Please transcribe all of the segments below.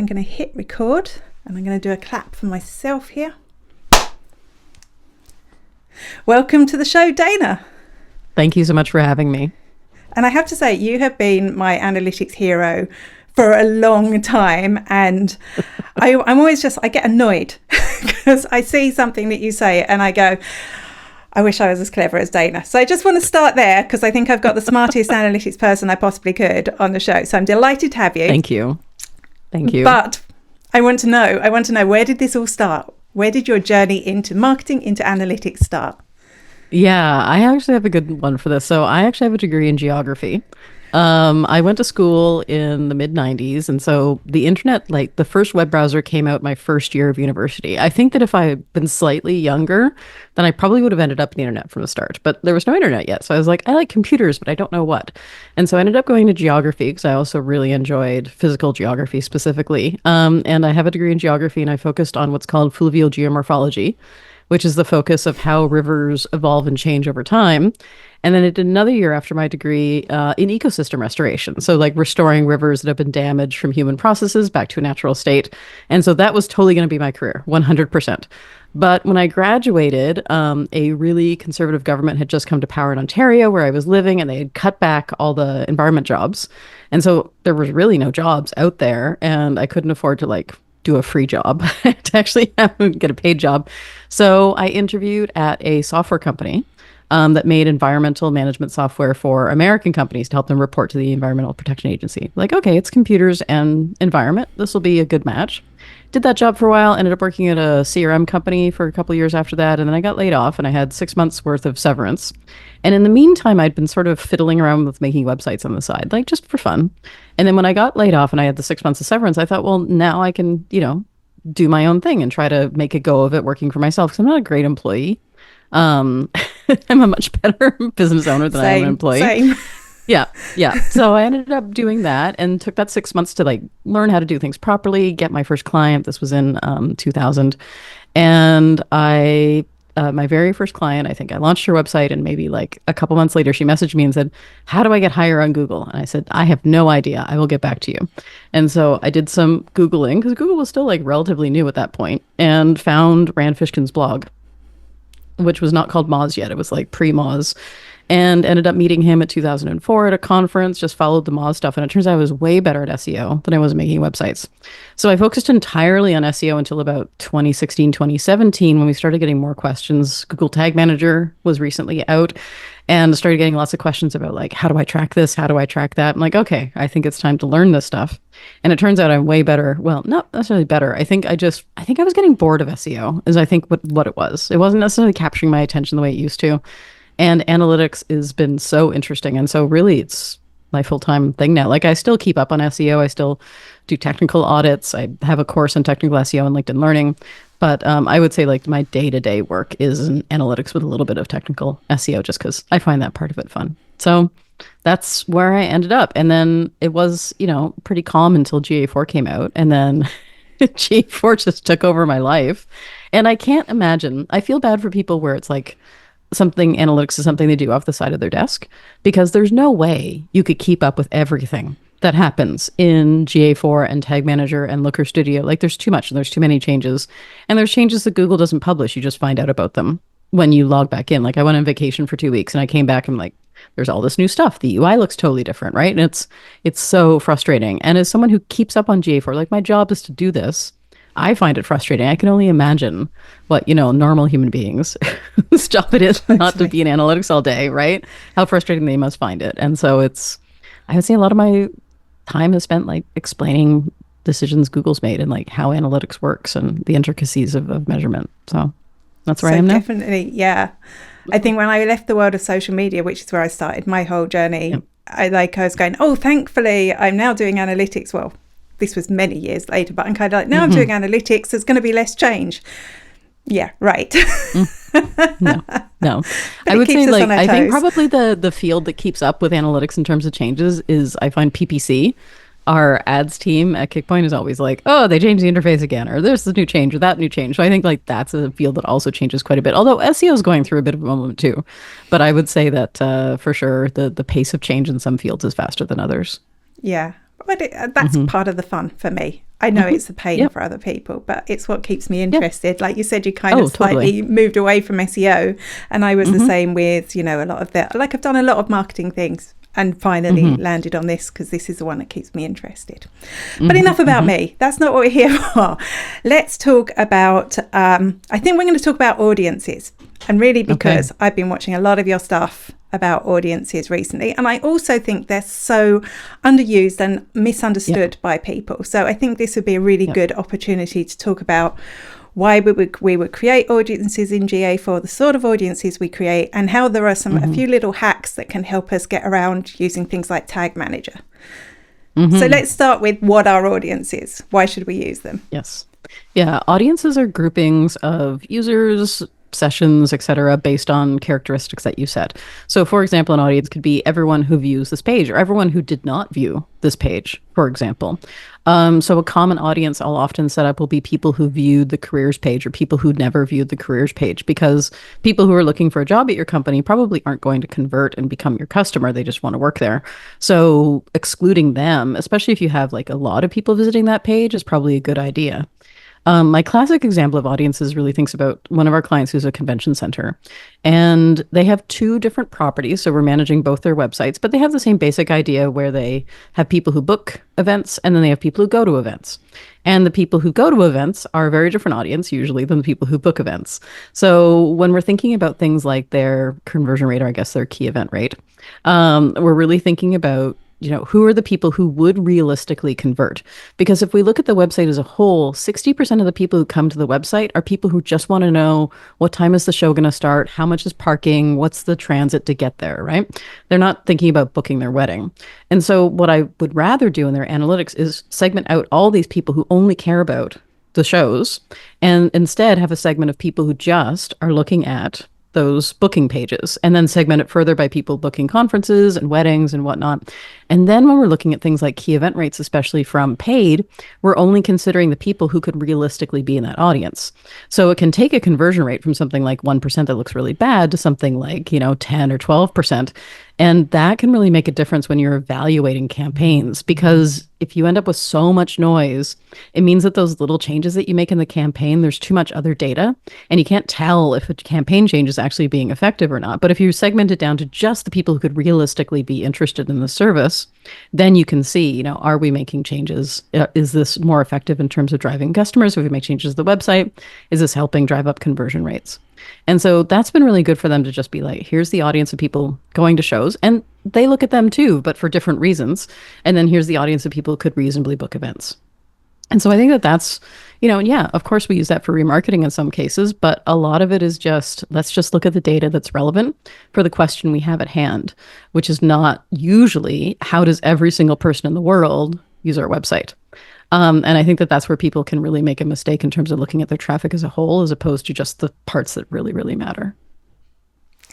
I'm going to hit record and I'm going to do a clap for myself here. Welcome to the show, Dana. Thank you so much for having me. And I have to say, you have been my analytics hero for a long time. And I'm always I get annoyed because I see something that you say and I go, I wish I was as clever as Dana. So I just want to start there because I think I've got the smartest analytics person I possibly could on the show. So I'm delighted to have you. Thank you. Thank you. But I want to know, where did this all start? Where did your journey into marketing, into analytics start? Yeah, I actually have a good one for this. So I actually have a degree in geography. I went to school in the mid-90s. And so the internet, like the first web browser came out my first year of university. I think that if I had been slightly younger, then I probably would have ended up in the internet from the start. But there was no internet yet. So I was like, I like computers, but I don't know what. And so I ended up going to geography because I also really enjoyed physical geography specifically. And I have a degree in geography and I focused on what's called fluvial geomorphology, which is the focus of how rivers evolve and change over time. And then I did another year after my degree in ecosystem restoration. So like restoring rivers that have been damaged from human processes back to a natural state. And so that was totally going to be my career, 100%. But when I graduated, a really conservative government had just come to power in Ontario where I was living, and they had cut back all the environment jobs. And so there was really no jobs out there, and I couldn't afford to do a free job to actually get a paid job. So I interviewed at a software company that made environmental management software for American companies to help them report to the Environmental Protection Agency. Like, okay, it's computers and environment. This will be a good match. Did that job for a while, ended up working at a CRM company for a couple of years after that. And then I got laid off and I had 6 months worth of severance. And in the meantime, I'd been sort of fiddling around with making websites on the side, like just for fun. And then when I got laid off and I had the 6 months of severance, I thought, well, now I can, do my own thing and try to make a go of it working for myself because I'm not a great employee. I'm a much better business owner than I am an employee. Same. Yeah. So I ended up doing that and took that 6 months to learn how to do things properly, get my first client. This was in 2000. And my very first client, I think I launched her website and maybe a couple months later, she messaged me and said, how do I get higher on Google? And I said, I have no idea. I will get back to you. And so I did some Googling because Google was still relatively new at that point and found Rand Fishkin's blog, which was not called Moz yet. It was pre-Moz, and ended up meeting him at 2004 at a conference, just followed the Moz stuff. And it turns out I was way better at SEO than I was making websites. So I focused entirely on SEO until about 2016, 2017, when we started getting more questions. Google Tag Manager was recently out and started getting lots of questions about how do I track this? How do I track that? I'm like, okay, I think it's time to learn this stuff. And it turns out I'm way better. Well, not necessarily better. I think I was getting bored of SEO is I think what it was. It wasn't necessarily capturing my attention the way it used to. And analytics has been so interesting. And so really it's my full-time thing now. I still keep up on SEO. I still do technical audits. I have a course on technical SEO and LinkedIn Learning. But I would say my day-to-day work is in analytics with a little bit of technical SEO just because I find that part of it fun. So that's where I ended up. And then it was, pretty calm until GA4 came out. And then GA4 just took over my life. And I can't imagine. I feel bad for people where it's analytics is something they do off the side of their desk, because there's no way you could keep up with everything that happens in GA4 and Tag Manager and Looker Studio. There's too much and there's too many changes. And there's changes that Google doesn't publish. You just find out about them when you log back in. I went on vacation for 2 weeks and I came back and there's all this new stuff. The UI looks totally different, right? And it's so frustrating. And as someone who keeps up on GA4, my job is to do this. I find it frustrating. I can only imagine what, normal human beings whose job it is not to be in analytics all day, right? How frustrating they must find it. And so I would say a lot of my time is spent explaining decisions Google's made and how analytics works and the intricacies of measurement. So that's where I am now. Definitely, yeah. I think when I left the world of social media, which is where I started my whole journey, yep. I was going, oh, thankfully I'm now doing analytics. Well, this was many years later, but I'm kind of now I'm doing analytics. There's going to be less change. Yeah, right. No. I would say I think probably the field that keeps up with analytics in terms of changes is I find PPC. Our ads team at Kickpoint is always oh, they changed the interface again, or there's this new change or that new change. So I think that's a field that also changes quite a bit, although SEO is going through a bit of a moment too. But I would say that for sure the pace of change in some fields is faster than others. Yeah. But that's part of the fun for me. I know it's a pain Yep. for other people, but it's what keeps me interested. Like you said, you kind of Totally. slightly moved away from SEO, and I was the Mm-hmm. same with, a lot of like I've done a lot of marketing things and finally landed on this because this is the one that keeps me interested. But enough about me. That's not what we're here for. Let's talk about, I think we're going to talk about audiences. And really because I've been watching a lot of your stuff about audiences recently. And I also think they're so underused and misunderstood by people. So I think this would be a really good opportunity to talk about why we would create audiences in GA4, the sort of audiences we create, and how there are a few little hacks that can help us get around using things like Tag Manager. So let's start with what are audiences? Why should we use them? Yes. Yeah. Audiences are groupings of users, sessions, etc., based on characteristics that you set. So, for example, an audience could be everyone who views this page or everyone who did not view this page, for example. So a common audience I'll often set up will be people who viewed the careers page or people who never viewed the careers page, because people who are looking for a job at your company probably aren't going to convert and become your customer. They just want to work there. So excluding them, especially if you have like a lot of people visiting that page, is probably a good idea. My classic example of audiences really thinks about one of our clients who's a convention center, and they have two different properties. So we're managing both their websites, but they have the same basic idea where they have people who book events and then they have people who go to events. And the people who go to events are a very different audience usually than the people who book events. So when we're thinking about things like their conversion rate, or I guess their key event rate, we're really thinking about who are the people who would realistically convert? Because if we look at the website as a whole, 60% of the people who come to the website are people who just want to know what time is the show going to start, how much is parking, what's the transit to get there, right? They're not thinking about booking their wedding. And so what I would rather do in their analytics is segment out all these people who only care about the shows and instead have a segment of people who just are looking at those booking pages, and then segment it further by people booking conferences and weddings and whatnot. And then when we're looking at things like key event rates, especially from paid, we're only considering the people who could realistically be in that audience. So it can take a conversion rate from something like 1% that looks really bad to something like, 10 or 12%. And that can really make a difference when you're evaluating campaigns, because if you end up with so much noise, it means that those little changes that you make in the campaign, there's too much other data and you can't tell if a campaign change is actually being effective or not. But if you segment it down to just the people who could realistically be interested in the service, then you can see, are we making changes? Is this more effective in terms of driving customers? If we make changes to the website, is this helping drive up conversion rates? And so that's been really good for them to just be like, here's the audience of people going to shows, and they look at them too, but for different reasons. And then here's the audience of people who could reasonably book events. And so I think that that's, and yeah, of course we use that for remarketing in some cases, but a lot of it is just, let's just look at the data that's relevant for the question we have at hand, which is not usually how does every single person in the world use our website? And I think that that's where people can really make a mistake in terms of looking at their traffic as a whole, as opposed to just the parts that really, really matter.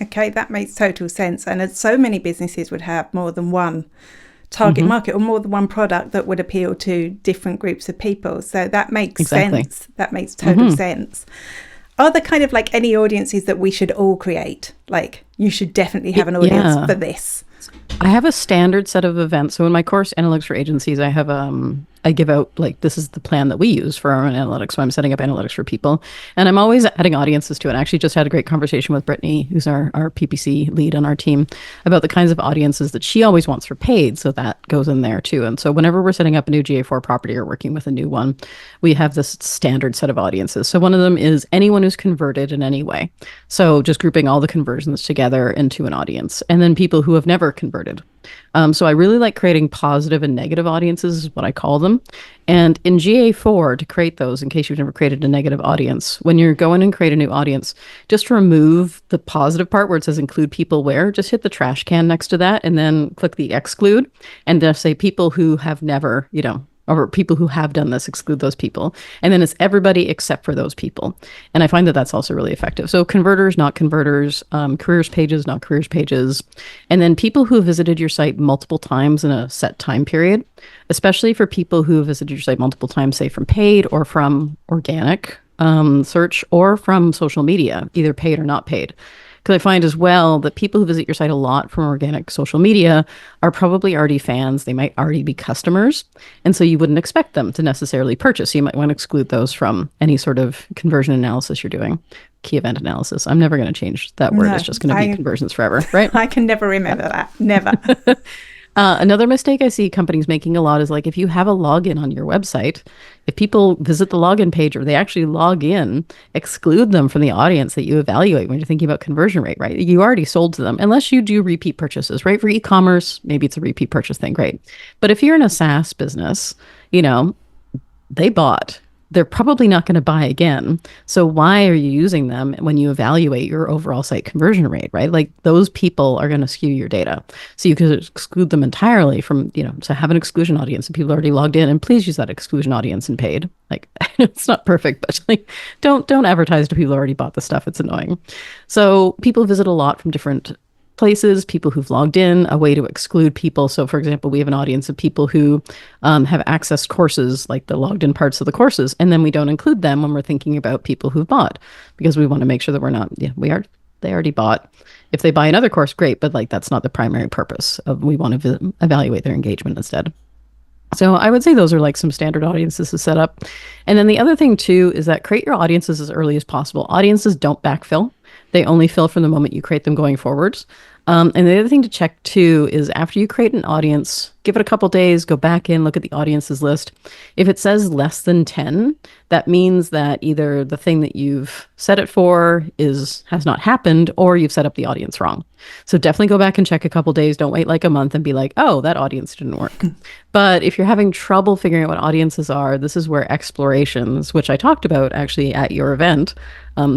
Okay, that makes total sense. And so many businesses would have more than one target market or more than one product that would appeal to different groups of people. So that makes sense. That makes total sense. Are there kind of like any audiences that we should all create? Like you should definitely have an audience for this. I have a standard set of events. So in my course, Analytics for Agencies, I have I give out like, this is the plan that we use for our own analytics. So I'm setting up analytics for people, and I'm always adding audiences to it. I actually just had a great conversation with Brittany, who's our PPC lead on our team, about the kinds of audiences that she always wants for paid. So that goes in there too. And so whenever we're setting up a new GA4 property or working with a new one, we have this standard set of audiences. So one of them is anyone who's converted in any way. So just grouping all the conversions together into an audience, and then people who have never converted. So I really like creating positive and negative audiences, is what I call them. And in GA4, to create those, in case you've never created a negative audience, when you're going and create a new audience, just remove the positive part where it says include people where, just hit the trash can next to that and then click the exclude and just say people who have never, or people who have done this, exclude those people. And then it's everybody except for those people. And I find that that's also really effective. So converters, not converters, careers pages, not careers pages. And then people who have visited your site multiple times in a set time period, especially for people who have visited your site multiple times, say from paid or from organic search or from social media, either paid or not paid. Because I find as well that people who visit your site a lot from organic social media are probably already fans. They might already be customers. And so you wouldn't expect them to necessarily purchase. So you might want to exclude those from any sort of conversion analysis you're doing. Key event analysis. I'm never going to change that word. No, It's just going to be conversions forever, right? I can never remember that. Never. Another mistake I see companies making a lot is like if you have a login on your website, if people visit the login page or they actually log in, exclude them from the audience that you evaluate when you're thinking about conversion rate, right? You already sold to them, unless you do repeat purchases, right? For e-commerce, maybe it's a repeat purchase thing, great. But if you're in a SaaS business, they bought. They're probably not going to buy again. So why are you using them when you evaluate your overall site conversion rate, right? Like those people are going to skew your data. So you could exclude them entirely from, to have an exclusion audience and people already logged in, and please use that exclusion audience in paid. Like it's not perfect, but like don't advertise to people who already bought the stuff. It's annoying. So people visit a lot from different places, people who've logged in, a way to exclude people. So for example, we have an audience of people who have accessed courses, like the logged in parts of the courses, and then we don't include them when we're thinking about people who've bought, because we want to make sure that we're not, they already bought. If they buy another course, great, but like that's not the primary purpose of, we want to evaluate their engagement instead. So I would say those are like some standard audiences to set up. And then the other thing too is that create your audiences as early as possible. Audiences don't backfill. They only fill from the moment you create them going forwards. And the other thing to check too is after you create an audience, give it a couple days, go back in, look at the audiences list. If it says less than 10, that means that either the thing that you've set it for has not happened, or you've set up the audience wrong. So definitely go back and check a couple days. Don't wait like a month and be like, oh, that audience didn't work. But if you're having trouble figuring out what audiences are, this is where explorations, which I talked about actually at your event.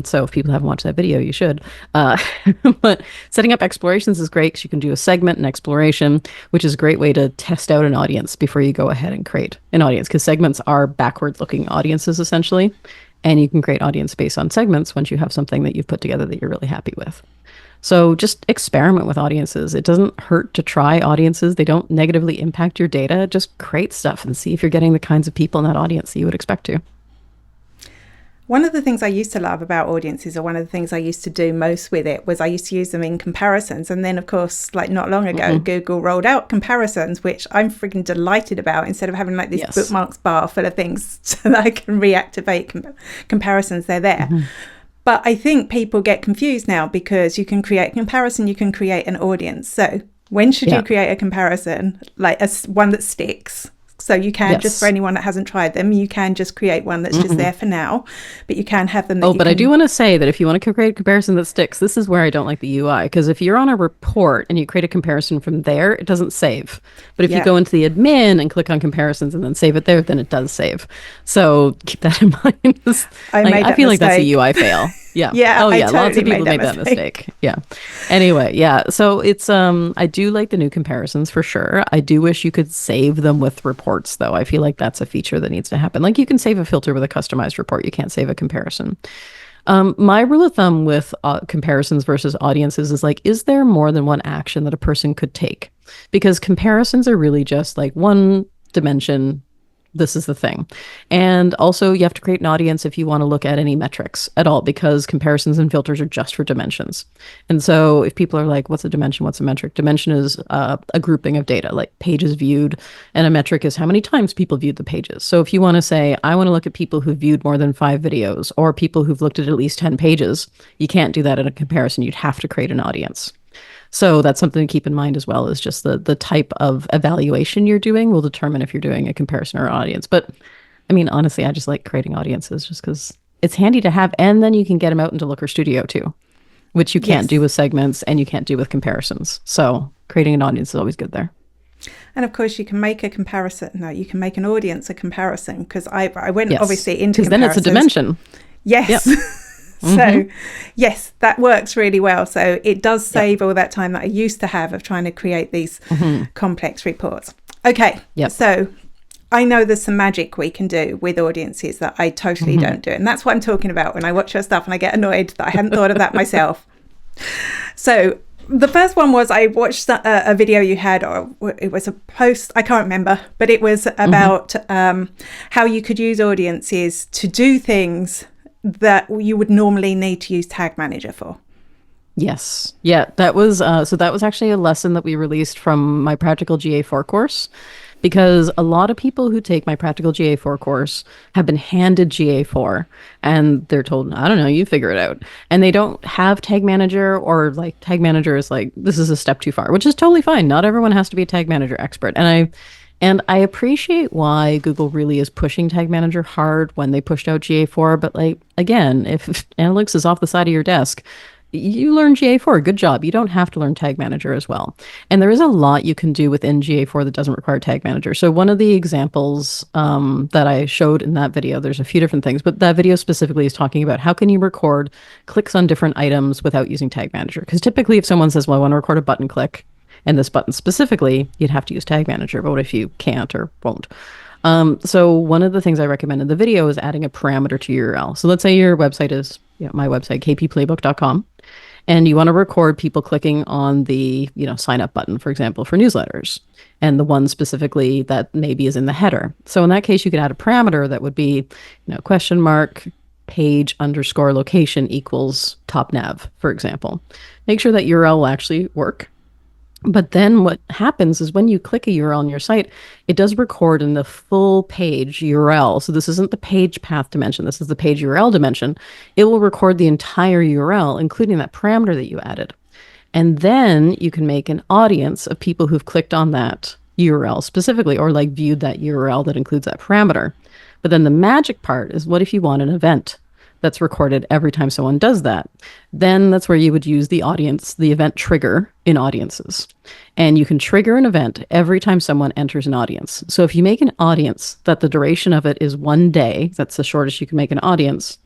So if people haven't watched that video, you should. But setting up explorations is great because you can do a segment and exploration, which is a great way to test out an audience before you go ahead and create an audience, because segments are backward-looking audiences essentially, and you can create audience based on segments once you have something that you've put together that you're really happy with. So just experiment with audiences. It doesn't hurt to try audiences. They don't negatively impact your data. Just create stuff and see if you're getting the kinds of people in that audience that you would expect to. One of the things I used to love about audiences, or one of the things I used to do most with it, was I used to use them in comparisons. And then, of course, like not long ago, Google rolled out comparisons, which I'm freaking delighted about, instead of having like this bookmarks bar full of things so that I can reactivate comparisons. They're there. But I think people get confused now, because you can create a comparison, you can create an audience. So when should you create a comparison? Like one that sticks. So you can just, for anyone that hasn't tried them, you can just create one that's just there for now, but you can have them. I do want to say that if you want to create a comparison that sticks, this is where I don't like the UI, because if you're on a report and you create a comparison from there, it doesn't save. But if you go into the admin and click on comparisons and then save it there, then it does save. So keep that in mind. I feel like that's a UI fail. Yeah. Lots of people made that mistake. Yeah. Anyway, so it's I do like the new comparisons for sure. I do wish you could save them with reports though. I feel like that's a feature that needs to happen. Like you can save a filter with a customized report. You can't save a comparison. My rule of thumb with comparisons versus audiences is like, is there more than one action that a person could take? Because comparisons are really just like one dimension. This is the thing. And also you have to create an audience if you want to look at any metrics at all, because comparisons and filters are just for dimensions. And so if people are like, what's a dimension? What's a metric? Dimension is a grouping of data, like pages viewed, and a metric is how many times people viewed the pages. So if you want to say, I want to look at people who viewed more than 5 videos, or people who've looked at least 10 pages, you can't do that in a comparison. You'd have to create an audience. So that's something to keep in mind as well, is just the type of evaluation you're doing will determine if you're doing a comparison or an audience. But I mean, honestly, I just like creating audiences just because it's handy to have. And then you can get them out into Looker Studio too, which you can't do with segments and you can't do with comparisons. So creating an audience is always good there. And of course, you can make a comparison. No, you can make an audience a comparison, because I went obviously into comparisons. Because then it's a dimension. Yes. Yep. So yes, that works really well. So it does save all that time that I used to have of trying to create these complex reports. Okay, so I know there's some magic we can do with audiences that I totally don't do. And that's what I'm talking about when I watch your stuff and I get annoyed that I hadn't thought of that myself. So the first one was I watched a video you had, or it was a post, I can't remember, but it was about how you could use audiences to do things that you would normally need to use Tag Manager for. Yes. Yeah, that was so that was actually a lesson that we released from my practical GA4 course because a lot of people who take my practical GA4 course have been handed GA4 and they're told, I don't know, you figure it out. And they don't have tag manager or like tag manager is like this is a step too far, which is totally fine. Not everyone has to be a tag manager expert. And I appreciate why Google really is pushing Tag Manager hard when they pushed out GA4. But like again, if analytics is off the side of your desk, you learn GA4. Good job. You don't have to learn Tag Manager as well. And there is a lot you can do within GA4 that doesn't require Tag Manager. So one of the examples that I showed in that video, there's a few different things, but that video specifically is talking about how can you record clicks on different items without using Tag Manager. Because typically if someone says, well, I want to record a button click, and this button specifically, you'd have to use Tag Manager. But what if you can't or won't? So one of the things I recommend in the video is adding a parameter to your URL. So let's say your website is my website, kpplaybook.com, and you want to record people clicking on the sign up button, for example, for newsletters, and the one specifically that maybe is in the header. So in that case, you could add a parameter that would be question mark page underscore location equals top nav, for example. Make sure that URL will actually work. But then what happens is when you click a URL on your site, it does record in the full page URL. So this isn't the page path dimension. This is the page URL dimension. It will record the entire URL, including that parameter that you added. And then you can make an audience of people who've clicked on that URL specifically or like viewed that URL that includes that parameter. But then the magic part is what if you want an event that's recorded every time someone does that? Then that's where you would use the audience, the event trigger in audiences. And you can trigger an event every time someone enters an audience. So if you make an audience that the duration of it is 1 day, that's the shortest you can make an audience,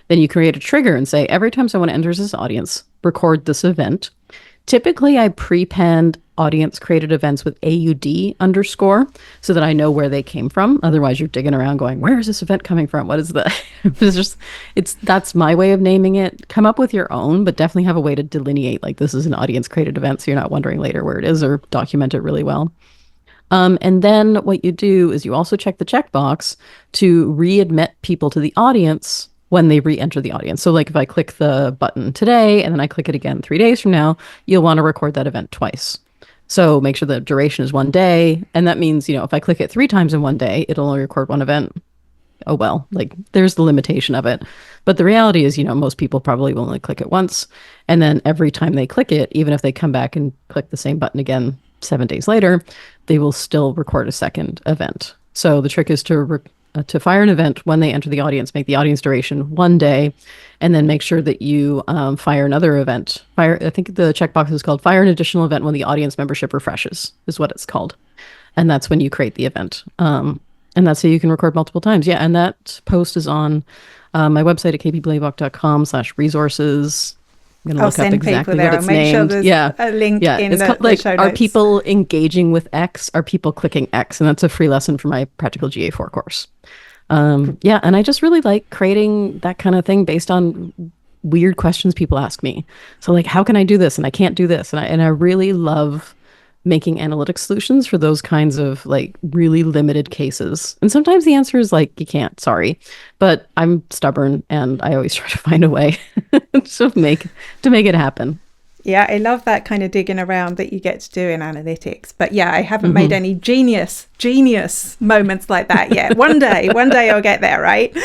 then you create a trigger and say, every time someone enters this audience, record this event. Typically, I prepend audience created events with AUD underscore so that I know where they came from. Otherwise, you're digging around going, where is this event coming from? What is that? That's my way of naming it. Come up with your own, but definitely have a way to delineate like this is an audience created event so you're not wondering later where it is or document it really well. And then what you do is you also check the checkbox to readmit people to the audience when they re-enter the audience. So like if I click the button today and then I click it again 3 days from now, you'll want to record that event twice. So make sure the duration is 1 day. And that means, if I click it 3 times in 1 day, it'll only record one event. Oh, well, like there's the limitation of it. But the reality is, most people probably will only click it once. And then every time they click it, even if they come back and click the same button again 7 days later, they will still record a second event. So the trick is to fire an event when they enter the audience, make the audience duration 1 day, and then make sure that you fire another event. I think the checkbox is called fire an additional event when the audience membership refreshes, is what it's called. And that's when you create the event. And that's how you can record multiple times. Yeah, and that post is on my website at kpplaybook.com/resources. I'm going to look up exactly what it's named. Make sure there's a link in it's the show notes. Are people engaging with X? Are people clicking X? And that's a free lesson for my practical GA4 course. And I just really like creating that kind of thing based on weird questions people ask me. So like, how can I do this? And I can't do this. And I really love making analytic solutions for those kinds of like really limited cases. And sometimes the answer is like, you can't, sorry. But I'm stubborn and I always try to find a way to make it happen. Yeah, I love that kind of digging around that you get to do in analytics. But yeah, I haven't made any genius moments like that yet. One day I'll get there, right?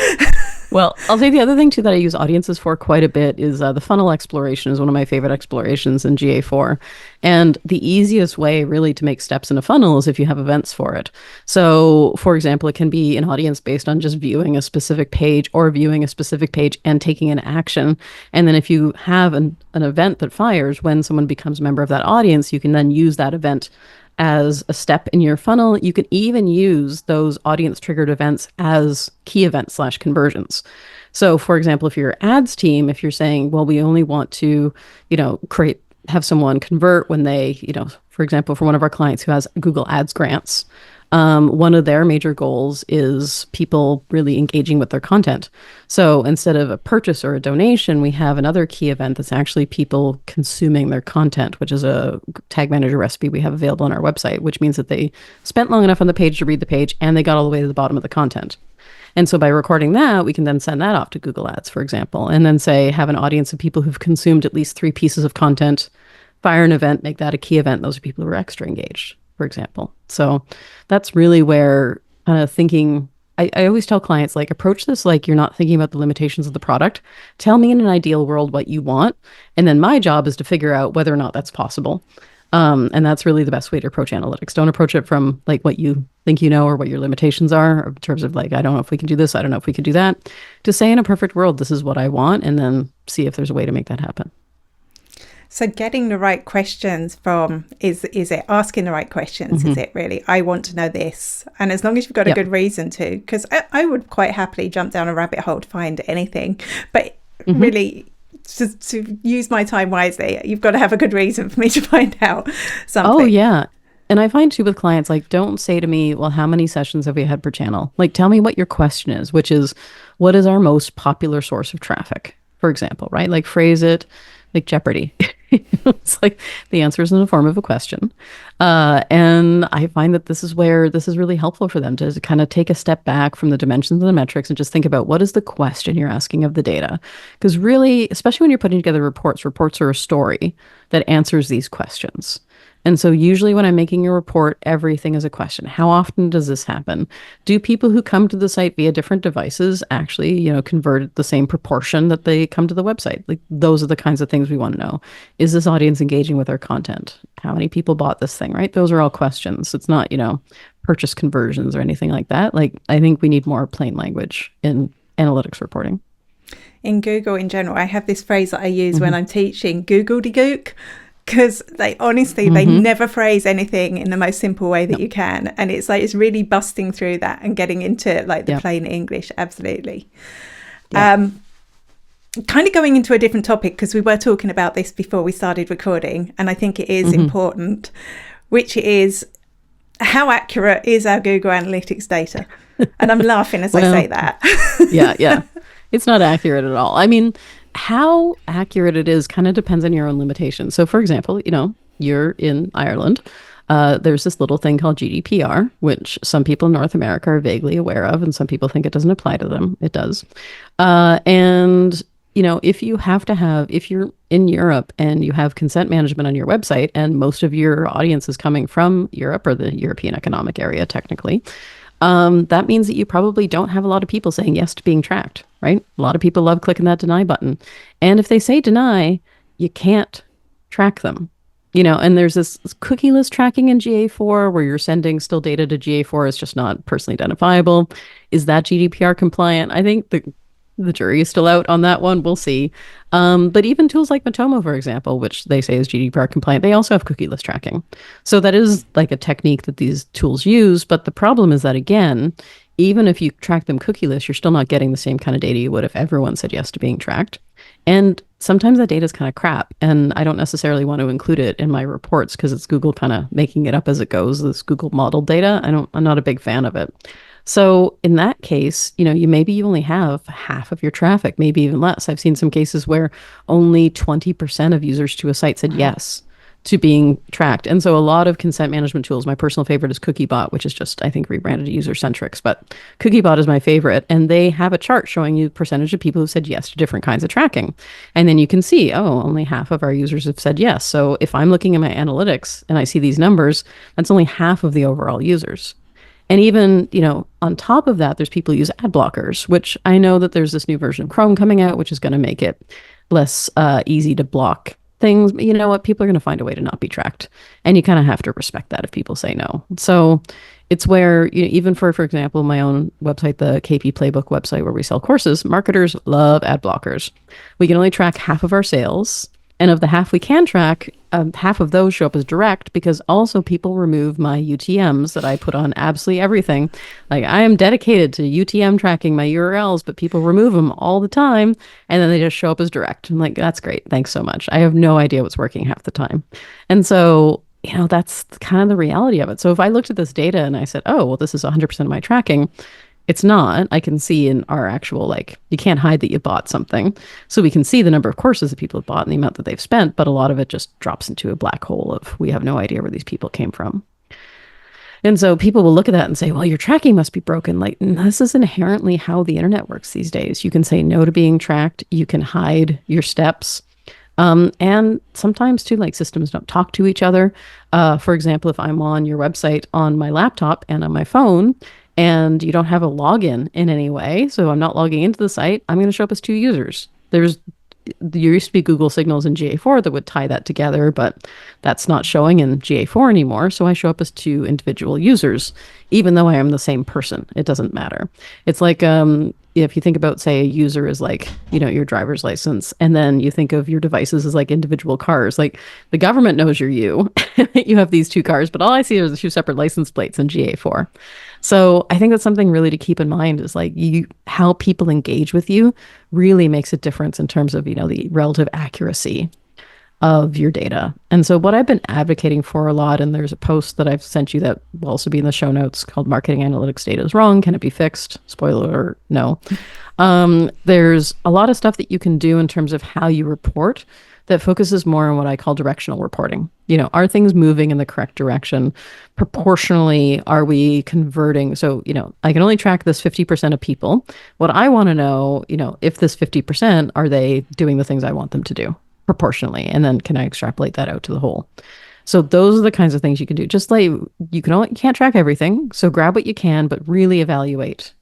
Well, I'll say the other thing too that I use audiences for quite a bit is the funnel exploration is one of my favorite explorations in GA4. And the easiest way really to make steps in a funnel is if you have events for it. So for example, it can be an audience based on just viewing a specific page or viewing a specific page and taking an action. And then if you have an event that fires when someone becomes a member of that audience, you can then use that event as a step in your funnel. You can even use those audience triggered events as key events / conversions. So for example, if you're ads team, if you're saying, well, we only want to, have someone convert when they, for example, for one of our clients who has Google Ads grants, one of their major goals is people really engaging with their content. So instead of a purchase or a donation, we have another key event that's actually people consuming their content, which is a tag manager recipe we have available on our website, which means that they spent long enough on the page to read the page and they got all the way to the bottom of the content. And so by recording that, we can then send that off to Google Ads, for example, and then say, have an audience of people who've consumed at least 3 pieces of content, fire an event, make that a key event. Those are people who are extra engaged, for example. So that's really where kind of thinking, I always tell clients, like, approach this like you're not thinking about the limitations of the product. Tell me in an ideal world what you want. And then my job is to figure out whether or not that's possible. And that's really the best way to approach analytics. Don't approach it from like what you think you know or what your limitations are in terms of like, I don't know if we can do this. I don't know if we can do that. To say in a perfect world, this is what I want, and then see if there's a way to make that happen. So getting the right questions from, is it asking the right questions? Mm-hmm. Is it really, I want to know this? And as long as you've got a good reason to, because I would quite happily jump down a rabbit hole to find anything, but really to use my time wisely, you've got to have a good reason for me to find out something. Oh, yeah. And I find too with clients, like, don't say to me, well, how many sessions have we had per channel? Like, tell me what your question is, which is, what is our most popular source of traffic, for example, right? Like, phrase it like Jeopardy. It's like the answer is in the form of a question. And I find that this is where this is really helpful for them to kind of take a step back from the dimensions of the metrics and just think about what is the question you're asking of the data. Because really, especially when you're putting together reports are a story that answers these questions. And so usually when I'm making a report, everything is a question. How often does this happen? Do people who come to the site via different devices actually, convert at the same proportion that they come to the website? Like, those are the kinds of things we want to know. Is this audience engaging with our content? How many people bought this thing, right? Those are all questions. It's not, purchase conversions or anything like that. Like, I think we need more plain language in analytics reporting. In Google in general, I have this phrase that I use when I'm teaching, Google-de-gook. Because they never phrase anything in the most simple way that you can. And it's like, it's really busting through that and getting into like the plain English. Absolutely. Kind of going into a different topic, because we were talking about this before we started recording. And I think it is important, which is, how accurate is our Google Analytics data? And I'm laughing as I say that. Yeah. It's not accurate at all. I mean, how accurate it is kind of depends on your own limitations. So, for example, you're in Ireland. There's this little thing called GDPR, which some people in North America are vaguely aware of, and some people think it doesn't apply to them. It does. And if you're in Europe and you have consent management on your website, and most of your audience is coming from Europe or the European Economic Area, technically, that means that you probably don't have a lot of people saying yes to being tracked, right? A lot of people love clicking that deny button. And if they say deny, you can't track them, and there's this cookieless tracking in GA4 where you're sending still data to GA4. It's just not personally identifiable. Is that GDPR compliant? I think the jury is still out on that one. We'll see. But even tools like Matomo, for example, which they say is GDPR compliant, they also have cookieless tracking. So that is like a technique that these tools use. But the problem is that, again, even if you track them cookieless, you're still not getting the same kind of data you would if everyone said yes to being tracked. And sometimes that data is kind of crap. And I don't necessarily want to include it in my reports because it's Google kind of making it up as it goes, this Google model data. I'm not a big fan of it. So in that case, you only have half of your traffic, maybe even less. I've seen some cases where only 20% of users to a site said yes to being tracked. And so a lot of consent management tools, my personal favorite is CookieBot, which is just, I think, rebranded to User-Centrics, but CookieBot is my favorite. And they have a chart showing you percentage of people who said yes to different kinds of tracking. And then you can see, only half of our users have said yes. So if I'm looking at my analytics and I see these numbers, that's only half of the overall users. And even, on top of that, there's people who use ad blockers, which I know that there's this new version of Chrome coming out, which is going to make it less easy to block things. But you know what? People are going to find a way to not be tracked. And you kind of have to respect that if people say no. So it's where, even for example, my own website, the KP Playbook website where we sell courses, marketers love ad blockers. We can only track half of our sales. And of the half we can track, half of those show up as direct because also people remove my UTMs that I put on absolutely everything. Like, I am dedicated to UTM tracking my URLs, but people remove them all the time and then they just show up as direct. I'm like, that's great. Thanks so much. I have no idea what's working half the time. And so, that's kind of the reality of it. So if I looked at this data and I said, oh, well, this is 100% of my tracking, it's not. I can see in our actual, you can't hide that you bought something. So we can see the number of courses that people have bought and the amount that they've spent, but a lot of it just drops into a black hole of we have no idea where these people came from. And so people will look at that and say, well, your tracking must be broken. Like, this is inherently how the internet works these days. You can say no to being tracked. You can hide your steps. And sometimes too, like systems don't talk to each other. For example, if I'm on your website on my laptop and on my phone, and you don't have a login in any way, so I'm not logging into the site, I'm going to show up as two users. There used to be Google signals in GA4 that would tie that together, but that's not showing in GA4 anymore. So I show up as two individual users, even though I am the same person. It doesn't matter. It's like if you think about, say, a user is like, your driver's license, and then you think of your devices as like individual cars. Like the government knows you're you. You have these two cars, but all I see are the two separate license plates in GA4. So I think that's something really to keep in mind is like how people engage with you really makes a difference in terms of, the relative accuracy of your data. And so what I've been advocating for a lot, and there's a post that I've sent you that will also be in the show notes called Marketing Analytics Data is Wrong. Can it be fixed? Spoiler alert, no. There's a lot of stuff that you can do in terms of how you report that focuses more on what I call directional reporting. Are things moving in the correct direction? Proportionally, are we converting? So, I can only track this 50% of people. What I want to know, if this 50%, are they doing the things I want them to do proportionally? And then can I extrapolate that out to the whole? So those are the kinds of things you can do. Just like you can't track everything. So grab what you can, but really evaluate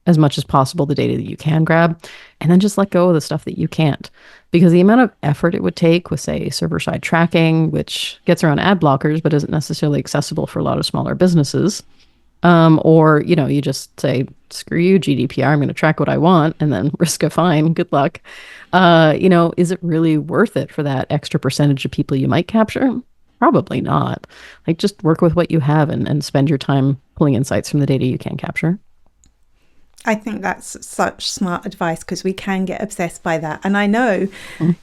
as much as possible the data that you can grab, and then just let go of the stuff that you can't. Because the amount of effort it would take with, say, server-side tracking, which gets around ad blockers, but isn't necessarily accessible for a lot of smaller businesses, or, you just say, screw you, GDPR, I'm going to track what I want, and then risk a fine, good luck. Is it really worth it for that extra percentage of people you might capture? Probably not. Like, just work with what you have and spend your time pulling insights from the data you can capture. I think that's such smart advice because we can get obsessed by that. And I know,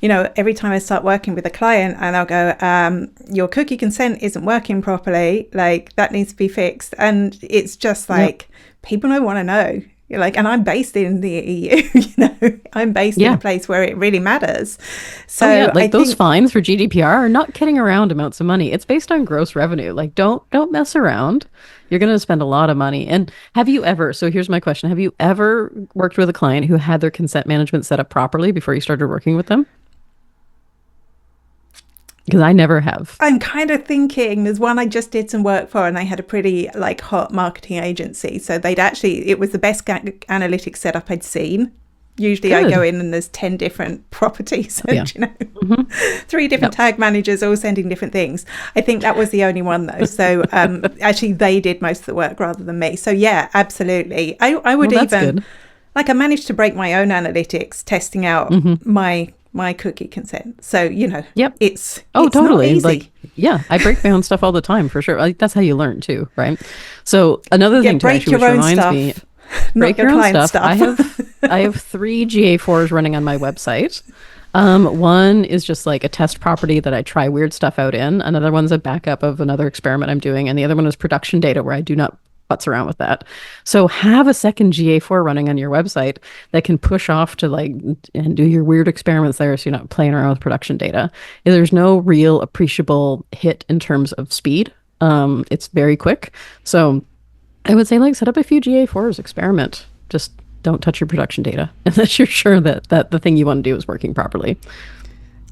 every time I start working with a client and I'll go, your cookie consent isn't working properly, like that needs to be fixed. And it's just like, people don't want to know. And I'm based in the EU, I'm based in a place where it really matters. So those fines for GDPR are not kidding around amounts of money. It's based on gross revenue. Like, don't mess around. You're going to spend a lot of money. And so here's my question. Have you ever worked with a client who had their consent management set up properly before you started working with them? Because I never have. I'm kind of thinking there's one I just did some work for, and they had a pretty hot marketing agency. So it was the best analytics setup I'd seen. Usually I go in and there's 10 different properties, and, 3 different tag managers all sending different things. I think that was the only one though. So actually they did most of the work rather than me. So yeah, absolutely. I would even, I managed to break my own analytics testing out my cookie consent. So, it's totally. not easy. I break my own stuff all the time for sure. That's how you learn too, right? So another thing break too, your which own reminds stuff. me, Break your own stuff. I have 3 GA4s running on my website. One is just like a test property that I try weird stuff out in. Another one's a backup of another experiment I'm doing. And the other one is production data where I do not putz around with that. So have a second GA4 running on your website that can push off to and do your weird experiments there, so you're not playing around with production data. There's no real appreciable hit in terms of speed. It's very quick. So I would say set up a few GA4s, experiment. Just don't touch your production data unless you're sure that the thing you want to do is working properly.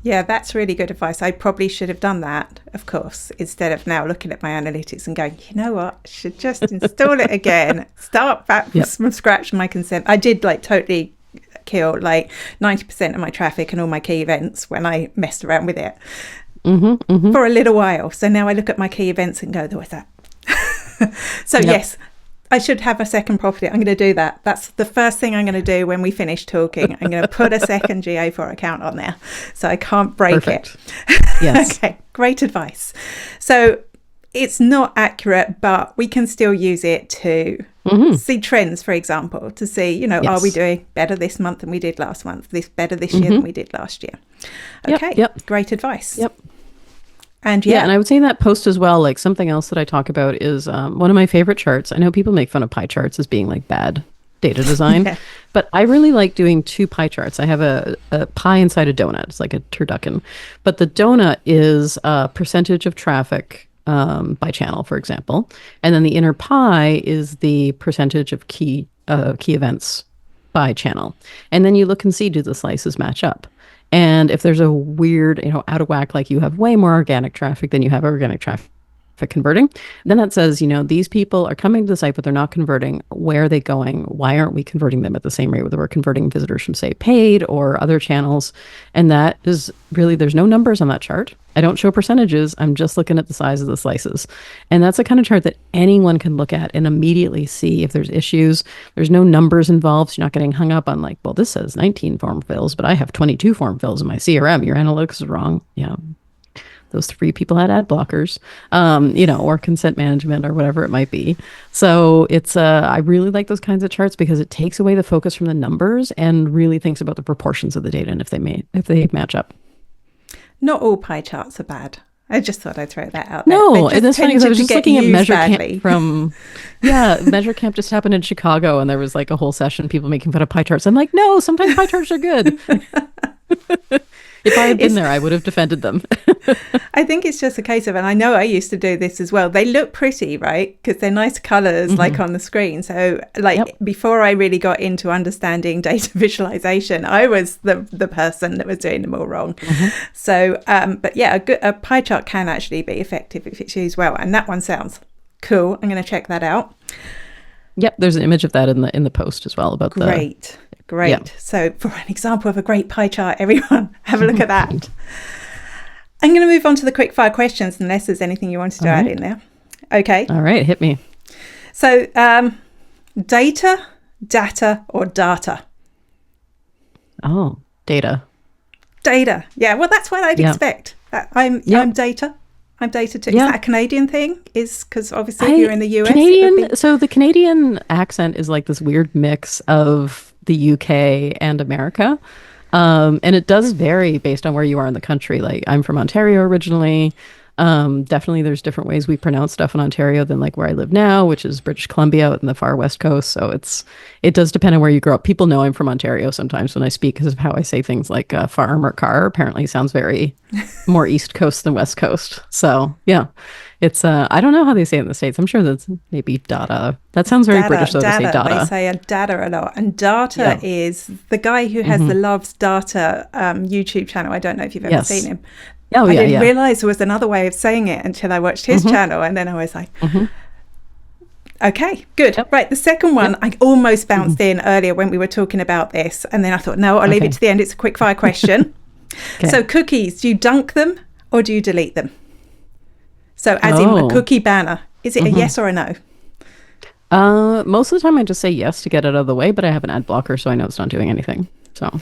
Yeah, that's really good advice. I probably should have done that, of course, instead of now looking at my analytics and going, you know what, I should just install it again, start back from scratch my consent. I did totally kill 90% of my traffic and all my key events when I messed around with it for a little while. So now I look at my key events and go, there was that. So yes, I should have a second property. I'm going to do that. That's the first thing I'm going to do when we finish talking. I'm going to put a second GA4 account on there so I can't break it. Yes. Okay, great advice. So it's not accurate, but we can still use it to see trends, for example, to see, are we doing better this month than we did last month, better this year than we did last year? Okay, great advice. Yep. And and I would say in that post as well, something else that I talk about is one of my favorite charts. I know people make fun of pie charts as being bad data design, but I really like doing 2 pie charts. I have a pie inside a donut. It's like a turducken, but the donut is a percentage of traffic by channel, for example. And then the inner pie is the percentage of key events by channel. And then you look and see, do the slices match up? And if there's a weird, out of whack, like you have way more organic traffic than you have organic traffic converting, then that says, these people are coming to the site, but they're not converting. Where are they going? Why aren't we converting them at the same rate whether we're converting visitors from, say, paid or other channels? And that is really, there's no numbers on that chart. I don't show percentages. I'm just looking at the size of the slices. And that's the kind of chart that anyone can look at and immediately see if there's issues. There's no numbers involved. So you're not getting hung up on like, well, this says 19 form fills, but I have 22 form fills in my CRM. Your analytics is wrong. Yeah. Those 3 people had ad blockers, or consent management or whatever it might be. So it's, I really like those kinds of charts because it takes away the focus from the numbers and really thinks about the proportions of the data and if they match up. Not all pie charts are bad. I just thought I'd throw that out there. No, and it's funny because I was just looking at Measure Camp from, Measure Camp just happened in Chicago and there was like a whole session, people making fun of pie charts. I'm like, no, sometimes pie charts are good. If I had been there, I would have defended them. I think it's just a case of, and I know I used to do this as well, they look pretty, right? Because they're nice colors, like on the screen. So before I really got into understanding data visualization, I was the person that was doing them all wrong. So, but yeah, a pie chart can actually be effective if it's used well. And that one sounds cool. I'm going to check that out. Yep, there's an image of that in the post as well about Great. Yeah. So for an example of a great pie chart, everyone have a look at that. I'm going to move on to the quick fire questions unless there's anything you wanted to add in there. Okay. All right, hit me. So data, or data? Oh, data. Data. Yeah, well, that's what I'd expect. I'm data. I'm data too. Is that a Canadian thing? Is because obviously you're in the US. Canadian. So the Canadian accent is like this weird mix of the UK and America. And it does vary based on where you are in the country. Like I'm from Ontario originally. Definitely there's different ways we pronounce stuff in Ontario than like where I live now, which is British Columbia out in the far west coast. So it does depend on where you grow up. People know I'm from Ontario sometimes when I speak because of how I say things like farm or car apparently sounds very more East Coast than West Coast. So yeah, it's I don't know how they say it in the States. I'm sure that's maybe data. That sounds very British though, to say data. They say data a lot. And data is the guy who has the Loves Data YouTube channel. I don't know if you've ever seen him. Oh, I didn't realize there was another way of saying it until I watched his channel. And then I was like, okay, good. Yep. Right. The second one, I almost bounced in earlier when we were talking about this. And then I thought, no, I'll leave it to the end. It's a quick fire question. So cookies, do you dunk them or do you delete them? So as in a cookie banner, is it a yes or a no? Most of the time I just say yes to get it out of the way, but I have an ad blocker, so I know it's not doing anything. So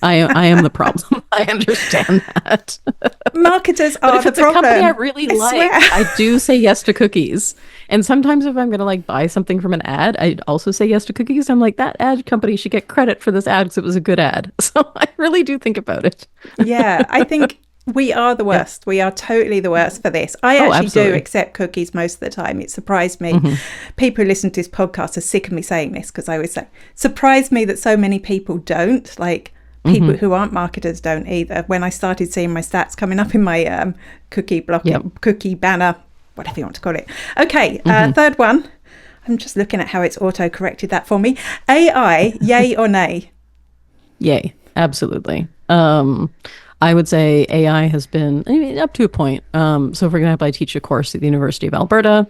I am the problem. I understand that. Marketers are but if the it's problem. a company I really like, I do say yes to cookies. And sometimes if I'm going to like buy something from an ad, I also say yes to cookies. I'm like, that ad company should get credit for this ad because it was a good ad. So I really do think about it. Yeah, I think we are the worst. We are totally the worst for this. I actually do accept cookies most of the time. It surprised me. People who listen to this podcast are sick of me saying this because I always say, surprised me that so many people don't. Like people who aren't marketers don't either. When I started seeing my stats coming up in my cookie banner, whatever you want to call it. Okay, third one. I'm just looking at how it's auto-corrected that for me. AI, yay or nay? Yay, absolutely. I would say AI has been, up to a point. So for example, I teach a course at the University of Alberta.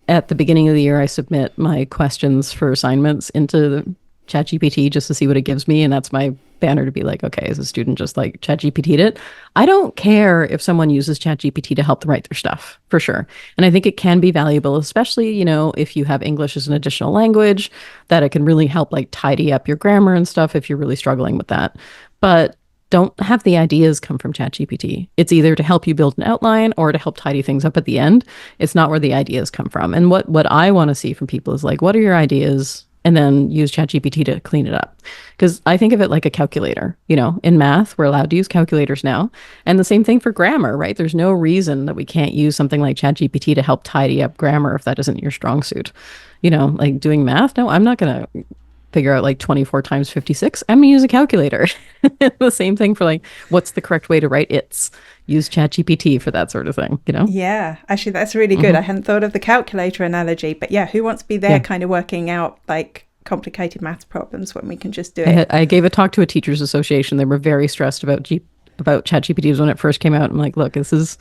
At the beginning of the year, I submit my questions for assignments into ChatGPT just to see what it gives me. And that's my banner to be like, okay, is a student just like ChatGPT'd it? I don't care if someone uses ChatGPT to help them write their stuff, for sure. And I think it can be valuable, especially, if you have English as an additional language, that it can really help like tidy up your grammar and stuff if you're really struggling with that. But don't have the ideas come from ChatGPT. It's either to help you build an outline or to help tidy things up at the end. It's not where the ideas come from. And what I want to see from people is like, what are your ideas? And then use ChatGPT to clean it up. Because I think of it like a calculator. In math, we're allowed to use calculators now. And the same thing for grammar, right? There's no reason that we can't use something like ChatGPT to help tidy up grammar if that isn't your strong suit. Like doing math. No, I'm not going to figure out like 24 times 56, I'm gonna use a calculator. The same thing for like, what's the correct way to write it's? Use ChatGPT for that sort of thing, you know? Yeah, actually, that's really good. I hadn't thought of the calculator analogy, but yeah, who wants to be there Yeah. kind of working out like complicated math problems when we can just do it? I gave a talk to a teachers association. They were very stressed about ChatGPT when it first came out. I'm like, look, this is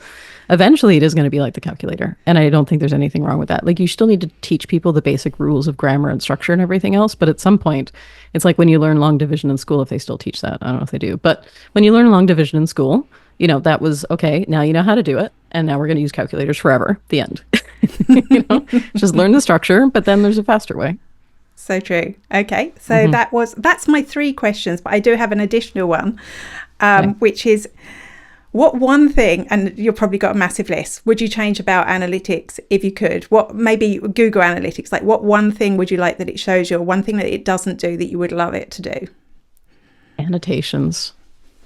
eventually it is going to be like the calculator, and I don't think there's anything wrong with that. Like, you still need to teach people the basic rules of grammar and structure and everything else, but at some point, it's like when you learn long division in school. If they still teach that, I don't know if they do, but when you learn long division in school, you know that was okay. Now you know how to do it, and now we're going to use calculators forever. The end. You know, just learn the structure, but then there's a faster way. So true. Okay, so that's my 3 questions, but I do have an additional one, which is, what one thing, and you've probably got a massive list, would you change about analytics if you could? What, maybe Google Analytics, like what one thing would you like that it shows you, or one thing that it doesn't do that you would love it to do? Annotations.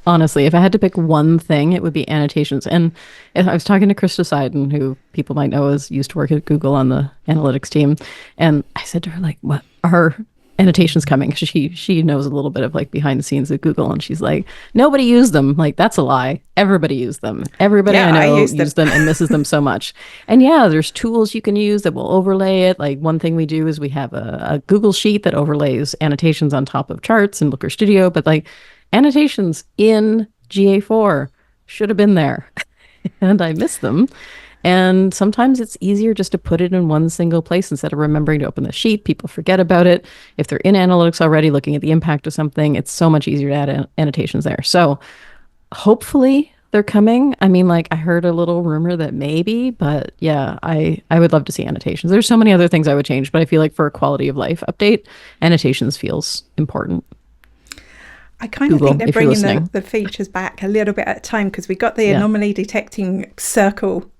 Honestly, if I had to pick one thing, it would be annotations. And I was talking to Krista Seiden, who people might know used to work at Google on the analytics team. And I said to her, like, what are annotations coming? Because she knows a little bit of like behind the scenes at Google. And she's like, nobody used them. Like, that's a lie. Everybody used them. Everybody I know used them and misses them so much. And yeah, there's tools you can use that will overlay it. Like, one thing we do is we have a Google sheet that overlays annotations on top of charts in Looker Studio. But like, annotations in GA4 should have been there, and I miss them. And sometimes it's easier just to put it in one single place instead of remembering to open the sheet. People forget about it. If they're in analytics already, looking at the impact of something, it's so much easier to add annotations there. So hopefully they're coming. I mean, like, I heard a little rumor that maybe, but yeah, I would love to see annotations. There's so many other things I would change, but I feel like for a quality of life update, annotations feels important. I kind of think they're bringing the features back a little bit at a time, because we got the anomaly detecting circle,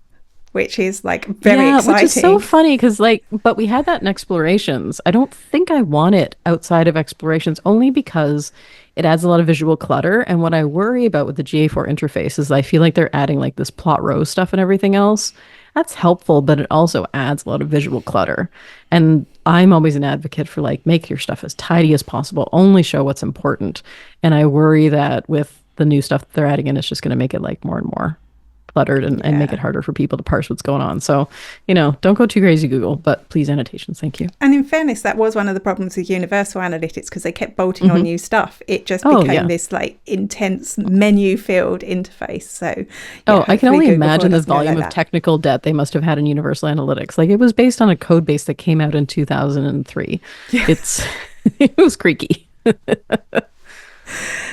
which is like very exciting. Which is so funny because but we had that in explorations. I don't think I want it outside of explorations, only because it adds a lot of visual clutter. And what I worry about with the GA4 interface is I feel like they're adding like this plot row stuff and everything else. That's helpful, but it also adds a lot of visual clutter. And I'm always an advocate for like, make your stuff as tidy as possible, only show what's important. And I worry that with the new stuff that they're adding in, it's just going to make it like more and more cluttered and make it harder for people to parse what's going on. So, you know, don't go too crazy, Google, but please, annotations. Thank you. And in fairness, that was one of the problems with Universal Analytics, because they kept bolting on new stuff. It just became this like intense menu filled interface. So, I can only imagine the volume of technical debt they must have had in Universal Analytics. Like, it was based on a code base that came out in 2003. It was creaky.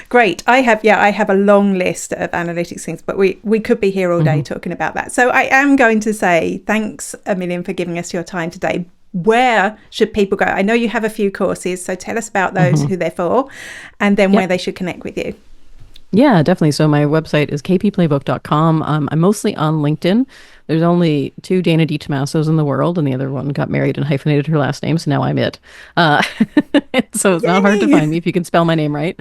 Great. I have a long list of analytics things, but we could be here all day talking about that. So I am going to say thanks a million for giving us your time today. Where should people go? I know you have a few courses, so tell us about those, who they're for, and then where they should connect with you. Yeah, definitely. So my website is kpplaybook.com. I'm mostly on LinkedIn. There's only 2 Dana DiTomasos in the world, and the other one got married and hyphenated her last name, so now I'm it. So it's not hard to find me if you can spell my name right.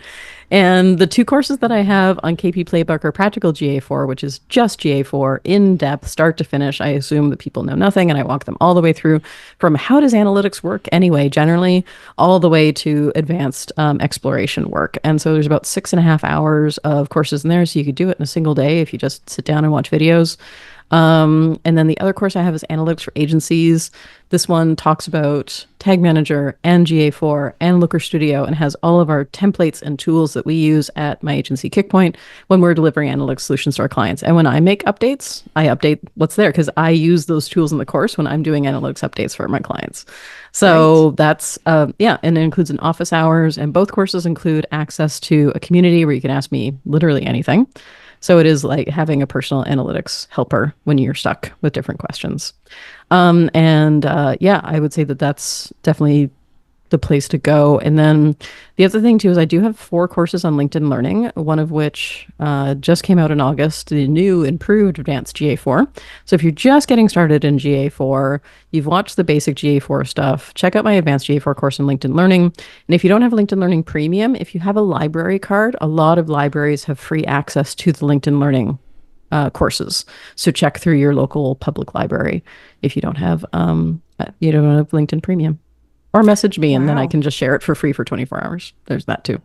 And the 2 courses that I have on KP Playbook are Practical GA4, which is just GA4 in depth, start to finish. I assume that people know nothing, and I walk them all the way through from how does analytics work anyway, generally, all the way to advanced exploration work. And so there's about 6.5 hours of courses in there, so you could do it in a single day if you just sit down and watch videos. And then the other course I have is Analytics for Agencies. This one talks about Tag Manager and GA4 and Looker Studio, and has all of our templates and tools that we use at my agency Kickpoint when we're delivering analytics solutions to our clients. And when I make updates, I update what's there, because I use those tools in the course when I'm doing analytics updates for my clients. So that's, and it includes an office hours, and both courses include access to a community where you can ask me literally anything. So it is like having a personal analytics helper when you're stuck with different questions. I would say that that's definitely the place to go. And then the other thing too is I do have 4 courses on LinkedIn Learning, one of which just came out in August, the new improved advanced GA4. So if you're just getting started in GA4, you've watched the basic GA4 stuff, check out my advanced GA4 course in LinkedIn Learning. And if you don't have LinkedIn Learning Premium, if you have a library card, a lot of libraries have free access to the LinkedIn Learning courses. So check through your local public library if you don't have LinkedIn Premium. or message me and then I Wow. can just share it for free for 24 hours. There's that too.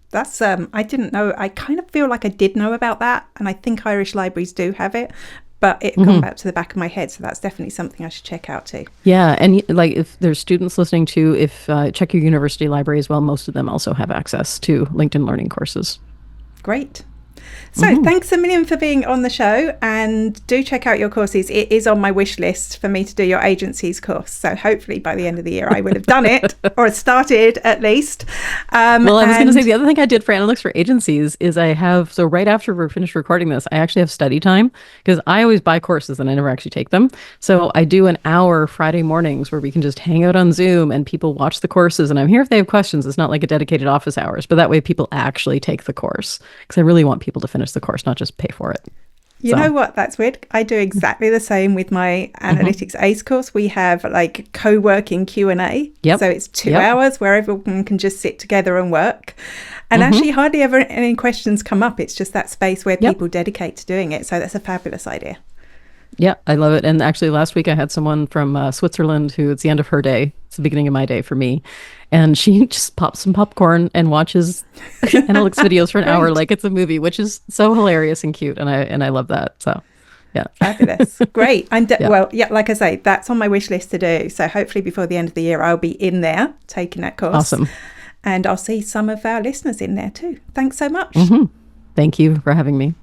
That's I didn't know. I kind of feel like I did know about that, and I think Irish libraries do have it, but it come back to the back of my head. So that's definitely something I should check out too. Yeah, and like if there's students listening to, if check your university library as well. Most of them also have access to LinkedIn Learning courses. Great. So thanks a million for being on the show, and do check out your courses. It is on my wish list for me to do your agency's course. So hopefully by the end of the year I will have done it or started at least. Well, I was going to say the other thing I did for analytics for agencies is I have, so right after we're finished recording this, I actually have study time because I always buy courses and I never actually take them. So I do an hour Friday mornings where we can just hang out on Zoom and people watch the courses, and I'm here if they have questions. It's not like a dedicated office hours, but that way people actually take the course because I really want people to finish the course, not just pay for it. You know what? That's weird. I do exactly the same with my Analytics ACE course. We have like co-working Q&A. Yep. So it's 2 hours where everyone can just sit together and work. And actually hardly ever any questions come up. It's just that space where people dedicate to doing it. So that's a fabulous idea. Yeah, I love it. And actually last week I had someone from Switzerland who it's the end of her day. It's the beginning of my day for me. And she just pops some popcorn and watches analytics videos for an hour like it's a movie, which is so hilarious and cute. And I love that. So, yeah. Fabulous. Great. Well, yeah, like I say, that's on my wish list to do. So hopefully before the end of the year, I'll be in there taking that course. Awesome. And I'll see some of our listeners in there too. Thanks so much. Thank you for having me.